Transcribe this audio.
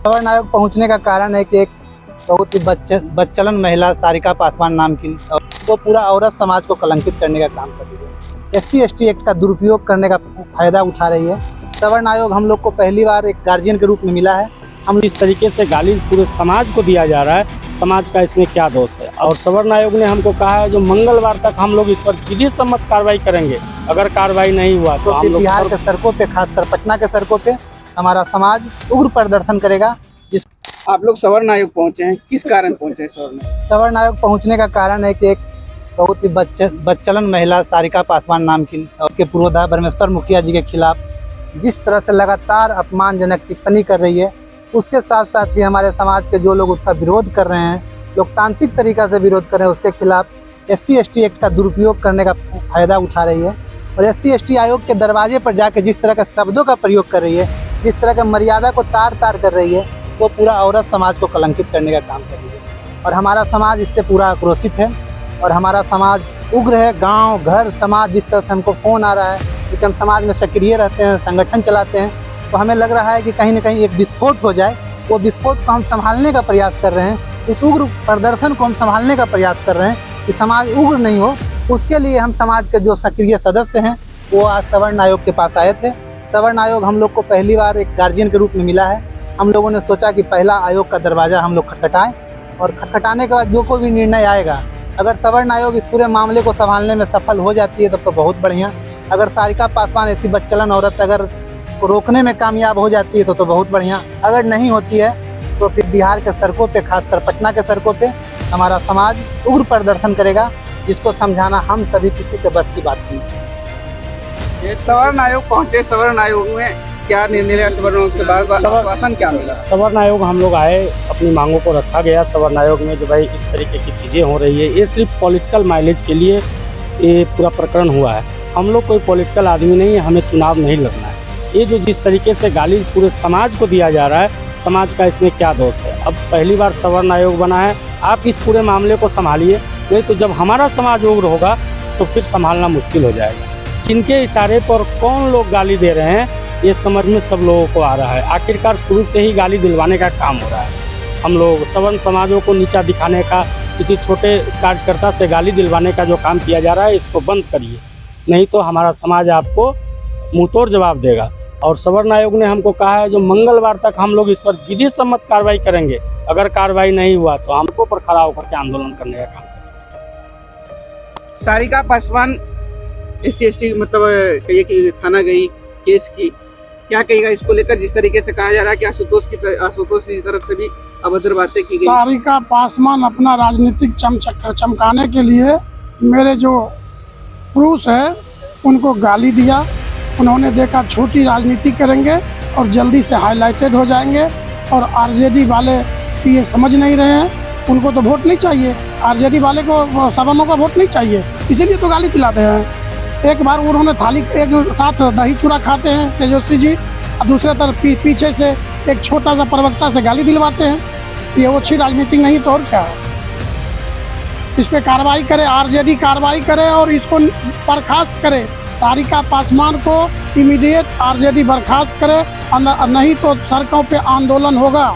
सवर्ण आयोग पहुंचने का कारण है कि एक बहुत ही बच्चलन महिला सारिका पासवान नाम की वो पूरा औरत समाज को कलंकित करने का काम कर रही है। SC/ST एक्ट का दुरुपयोग करने का फायदा उठा रही है। सवर्ण आयोग हम लोग को पहली बार एक गार्जियन के रूप में मिला है। हम इस तरीके से गाली पूरे समाज को दिया जा रहा है, समाज का इसमें क्या दोष है। और सवर्ण आयोग ने हमको कहा है जो मंगलवार तक हम लोग इस पर विधि सम्मत कार्रवाई करेंगे। अगर कार्रवाई नहीं हुआ तो हम लोग बिहार के सड़कों पे, खासकर पटना के सड़कों पे हमारा समाज उग्र प्रदर्शन करेगा। आप लोग सवर्ण आयोग पहुंचे हैं, किस कारण पहुंचे हैं सवर्ण आयोग पहुंचने का कारण है कि एक बहुत ही बच्चलन महिला सारिका पासवान नाम की उसके पूर्वधा ब्रह्मेश्वर मुखिया जी के खिलाफ जिस तरह से लगातार अपमानजनक टिप्पणी कर रही है, उसके साथ साथ ही हमारे समाज के जो लोग उसका विरोध कर रहे हैं, लोकतांत्रिक तरीका से विरोध कर रहे हैं, उसके खिलाफ SC/ST एक्ट का दुरुपयोग करने का फायदा उठा रही है। और SC/ST आयोग के दरवाजे पर जाकर जिस तरह के शब्दों का प्रयोग कर रही है, जिस तरह का मर्यादा को तार तार कर रही है, वो पूरा औरत समाज को कलंकित करने का काम कर रही है। और हमारा समाज इससे पूरा आक्रोशित है और हमारा समाज उग्र है। गांव, घर, समाज, जिस तरह से हमको फ़ोन आ रहा है क्योंकि हम समाज में सक्रिय रहते हैं, संगठन चलाते हैं, तो हमें लग रहा है कि कहीं ना कहीं एक विस्फोट हो जाए। वो विस्फोट को हम संभालने का प्रयास कर रहे हैं, उस उग्र प्रदर्शन को हम संभालने का प्रयास कर रहे हैं कि समाज उग्र नहीं हो। उसके लिए हम समाज के जो सक्रिय सदस्य हैं वो आज सवर्ण आयोग के पास आए थे। सवर्ण आयोग हम लोग को पहली बार एक गार्जियन के रूप में मिला है। हम लोगों ने सोचा कि पहला आयोग का दरवाज़ा हम लोग खटखटाएं और खटखटाने के बाद जो कोई भी निर्णय आएगा, अगर सवर्ण आयोग इस पूरे मामले को संभालने में सफल हो जाती है तब तो बहुत बढ़िया। अगर सारिका पासवान ऐसी बच्चलन औरत अगर रोकने में कामयाब हो जाती है तो बहुत बढ़िया। अगर नहीं होती है तो फिर बिहार के सड़कों पे, खासकर पटना के सड़कों पे हमारा समाज उग्र प्रदर्शन करेगा, जिसको समझाना हम सभी किसी के बस की बात नहीं है। सवर्ण आयोग पहुंचे, सवर्ण आयोग में क्या निर्णय लिया? सवर्ण आयोग से आश्वासन क्या मिला? सवर्ण आयोग हम लोग आए, अपनी मांगों को रखा गया सवर्ण आयोग में जो भाई इस तरीके की चीज़ें हो रही है, ये सिर्फ पॉलिटिकल माइलेज के लिए ये पूरा प्रकरण हुआ है। हम लोग कोई पॉलिटिकल आदमी नहीं है, हमें चुनाव नहीं लड़ना है। ये जो जिस तरीके से गाली पूरे समाज को दिया जा रहा है, समाज का इसमें क्या दोष है। अब पहली बार सवर्ण आयोग बना है, आप इस पूरे मामले को संभालिए, नहीं तो जब हमारा समाज उग्र होगा तो फिर संभालना मुश्किल हो जाएगा। किनके इशारे पर कौन लोग गाली दे रहे हैं ये समझ में सब लोगों को आ रहा है। आखिरकार शुरू से ही गाली दिलवाने का काम हो रहा है। हम लोग सवर्ण समाजों को नीचा दिखाने का, किसी छोटे कार्यकर्ता से गाली दिलवाने का जो काम किया जा रहा है, इसको बंद करिए, नहीं तो हमारा समाज आपको मुंहतोड़ जवाब देगा। और सवर्ण आयोग ने हमको कहा है जो मंगलवार तक हम लोग इस पर विधि सम्मत कार्रवाई करेंगे। अगर कार्रवाई नहीं हुआ तो हमको पर खड़ा होकर के आंदोलन करने का काम। सारिका पासवान SC/ST मतलब कहिए कि थाना गई, केस की, क्या कहेगा इसको लेकर? जिस तरीके से कहा जा रहा है कि आशुतोष की तरफ से भी अभद्र बातें की गई। सारिका पासवान अपना राजनीतिक चमकाने के लिए मेरे जो पुरुष है उनको गाली दिया। उन्होंने देखा छोटी राजनीति करेंगे और जल्दी से हाईलाइटेड हो जाएंगे। और RJD वाले ये समझ नहीं रहे हैं, उनको तो वोट नहीं चाहिए, RJD वाले को सवर्णों का वोट नहीं चाहिए, इसीलिए तो गाली दिलाते हैं। एक बार उन्होंने थाली एक साथ दही चूड़ा खाते हैं तेजस्वी जी, और दूसरे तरफ पीछे से एक छोटा सा प्रवक्ता से गाली दिलवाते हैं। ये वो अच्छी राजनीति नहीं तो और क्या है। इस पर कार्रवाई करे, RJD कार्रवाई करे और इसको बर्खास्त करे। सारिका पासवान को इमीडिएट RJD बर्खास्त करे, नहीं तो सड़कों पे आंदोलन होगा।